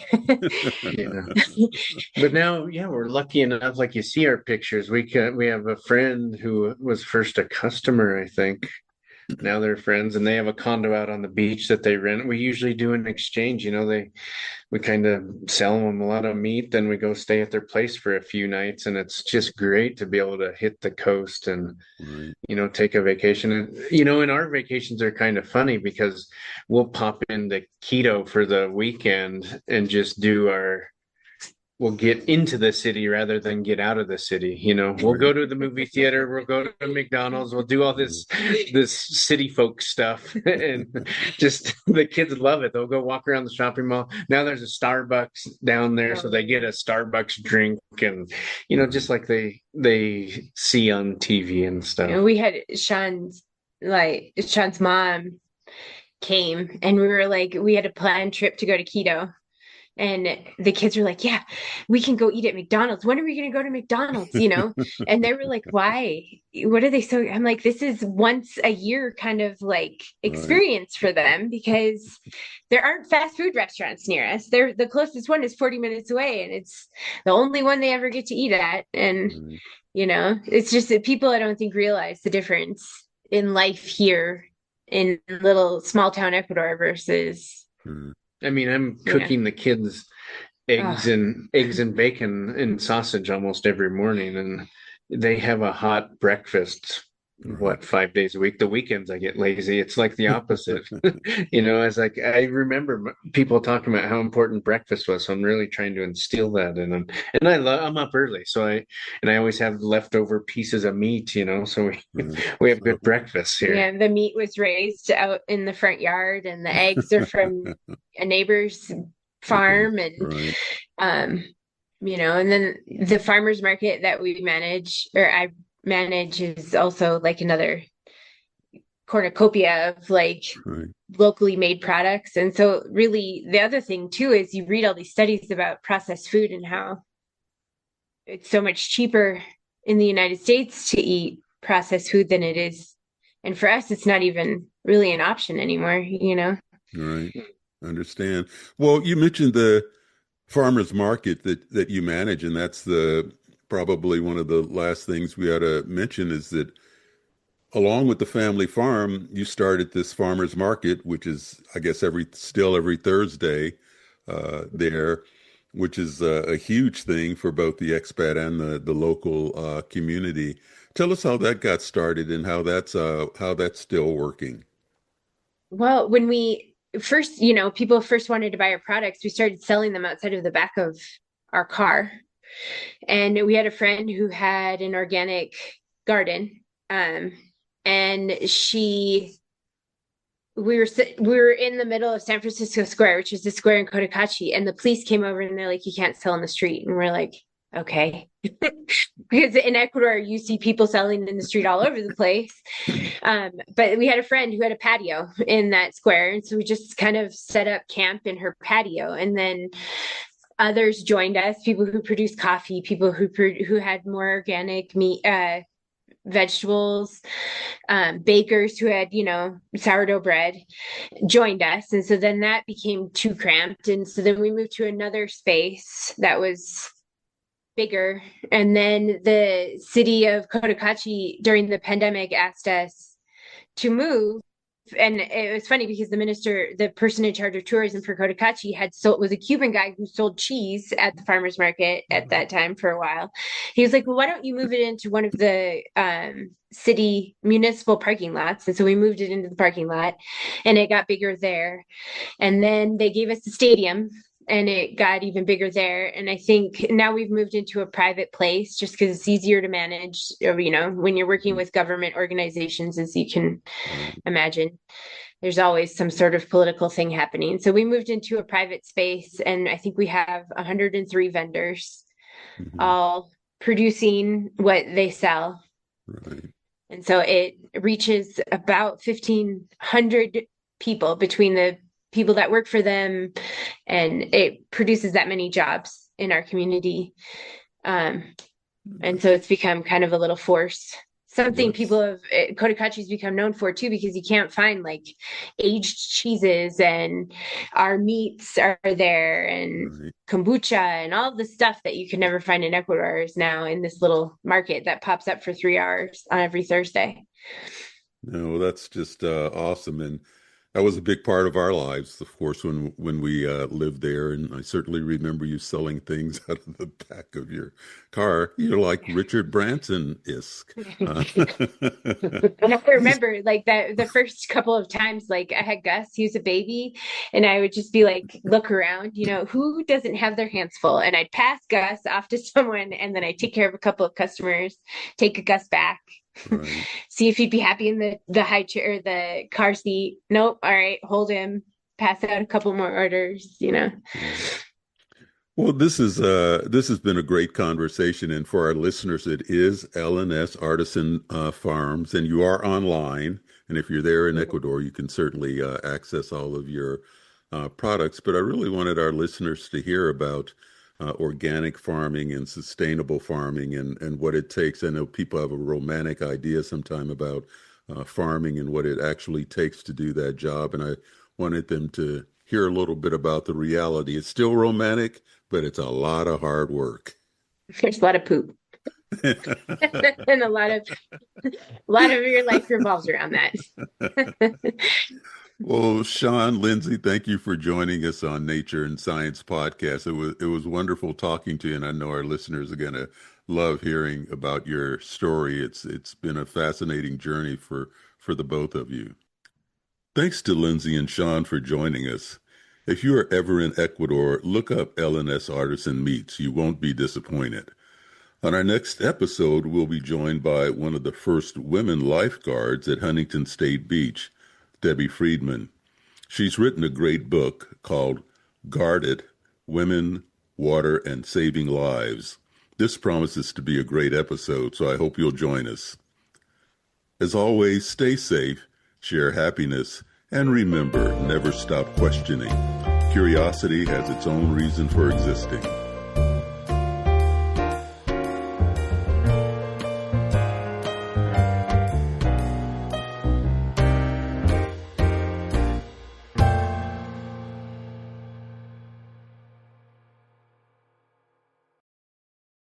But now, we're lucky enough, like you see our pictures. We have a friend who was first a customer, I think. Now they're friends, and they have a condo out on the beach that they rent. We usually do an exchange. We kind of sell them a lot of meat, then we go stay at their place for a few nights, and it's just great to be able to hit the coast and take a vacation. And our vacations are kind of funny because we'll pop into Quito for the weekend and just we'll get into the city rather than get out of the city. We'll go to the movie theater, we'll go to McDonald's, we'll do all this city folk stuff, and just the kids love it. They'll go walk around the shopping mall. Now there's a Starbucks down there, so they get a Starbucks drink, and just like they see on TV and stuff. We had Shawn's mom came, and we had a planned trip to go to Quito. And the kids were like, yeah, we can go eat at McDonald's. When are we going to go to McDonald's? And they were like, why? What are they so? I'm like, this is once a year kind of like experience for them, because there aren't fast food restaurants near us. The closest one is 40 minutes away, and it's the only one they ever get to eat at. And, it's just that people, I don't think, realize the difference in life here in little small town Ecuador versus... I mean, I'm cooking the kids eggs and bacon and sausage almost every morning, and they have a hot breakfast 5 days a week. The weekends I get lazy. It's like the opposite. It's like I remember people talking about how important breakfast was, so I'm really trying to instill that in them. And I'm up early, so I always have leftover pieces of meat, so we have good breakfast here. Yeah, the meat was raised out in the front yard, and the eggs are from a neighbor's farm, and and then the farmers market that we manage, or I manage, is also like another cornucopia of like Right. locally made products. And so really the other thing too is you read all these studies about processed food and how it's so much cheaper in the United States to eat processed food than it is. And for us, it's not even really an option anymore, you know? Right. Understand. Well, you mentioned the farmers market that you manage, and that's the probably one of the last things we ought to mention is that along with the family farm, you started this farmers market, which is, I guess, every Thursday there, which is a huge thing for both the expat and the local community. Tell us how that got started and how that's still working. Well, when we first, people first wanted to buy our products, we started selling them outside of the back of our car. And we had a friend who had an organic garden. And we were in the middle of San Francisco Square, which is the square in Cotacachi, and the police came over and they're like, "You can't sell in the street." And we're like, "Okay." Because in Ecuador, you see people selling in the street all over the place. But we had a friend who had a patio in that square. And so we just kind of set up camp in her patio. And then others joined us, people who produced coffee, people who had more organic meat, vegetables, bakers who had, sourdough bread joined us. And so then that became too cramped. And so then we moved to another space that was bigger. And then the city of Cotacachi during the pandemic asked us to move. And it was funny because the person in charge of tourism for Cotacachi was a Cuban guy who sold cheese at the farmer's market at that time for a while. He was like, "Well, why don't you move it into one of the city municipal parking lots?" And so we moved it into the parking lot, and it got bigger there. And then they gave us the stadium, and it got even bigger there. And I think now we've moved into a private place just because it's easier to manage, when you're working with government organizations, as you can imagine. There's always some sort of political thing happening. So we moved into a private space, and I think we have 103 vendors, Mhm. all producing what they sell. Right. And so it reaches about 1,500 people between the people that work for them, and it produces that many jobs in our community. And so it's become kind of a little force. Something Yes. Cotacachi's become known for too, because you can't find like aged cheeses, and our meats are there, and Right. kombucha and all the stuff that you could never find in Ecuador is now in this little market that pops up for 3 hours on every Thursday. No, that's just awesome, and that was a big part of our lives, of course, when we lived there. And I certainly remember you selling things out of the back of your car. You're like Richard Branson-esque. And I remember like that the first couple of times, like I had Gus, he was a baby, and I would just be like, look around, who doesn't have their hands full? And I'd pass Gus off to someone, and then I'd take care of a couple of customers, take a Gus back, Right. see if he'd be happy in the high chair or the car seat. Nope. All right, hold him, pass out a couple more orders. Right. Well, this has been a great conversation, and for our listeners, it is LNS Artisan Farms, and you are online. And if you're there in Ecuador, you can certainly access all of your products. But I really wanted our listeners to hear about organic farming and sustainable farming and what it takes. I know people have a romantic idea sometime about farming and what it actually takes to do that job, and I wanted them to hear a little bit about the reality. It's still romantic, but it's a lot of hard work. There's a lot of poop. And a lot of your life revolves around that. Well, Shawn, Lindsay, thank you for joining us on Nature and Science podcast. It was wonderful talking to you, and I know our listeners are going to love hearing about your story. It's been a fascinating journey for the both of you. Thanks to Lindsay and Shawn for joining us. If you are ever in Ecuador, look up LNS Artisan Meats. You won't be disappointed. On our next episode, we'll be joined by one of the first women lifeguards at Huntington State Beach, Debbie Friedman. She's written a great book called Guard It: Women, Water, and Saving Lives. This promises to be a great episode, so I hope you'll join us. As always, stay safe share happiness, and remember, never stop questioning. Curiosity has its own reason for existing.